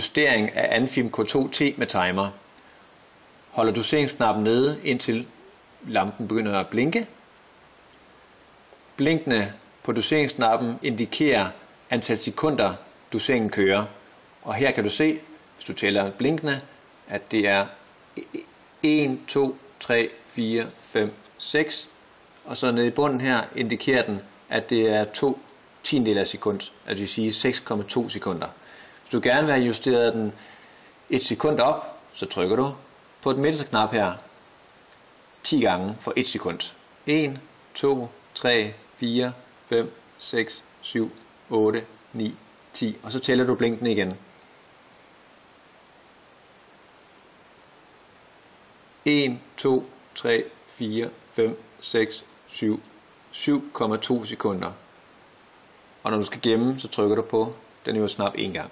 justering af Anfim K2T med timer. Holder doseringsknappen nede, indtil lampen begynder at blinke. Blinkene på doseringsknappen indikerer antal sekunder, doseringen kører. Og her kan du se, hvis du tæller blinkene, at det er 1, 2, 3, 4, 5, 6. Og så nede i bunden her indikerer den, at det er 2 tiendedele af sekund, altså det vil sige 6,2 sekunder. Hvis du gerne vil have justeret den 1 sekund op, så trykker du på den midterste knap her 10 gange for 1 sekund. 1, 2, 3, 4, 5, 6, 7, 8, 9, 10. Og så tæller du blinkene igen. 1, 2, 3, 4, 5, 6, 7, 7,2 sekunder. Og når du skal gemme, så trykker du på den øverste knap en gang.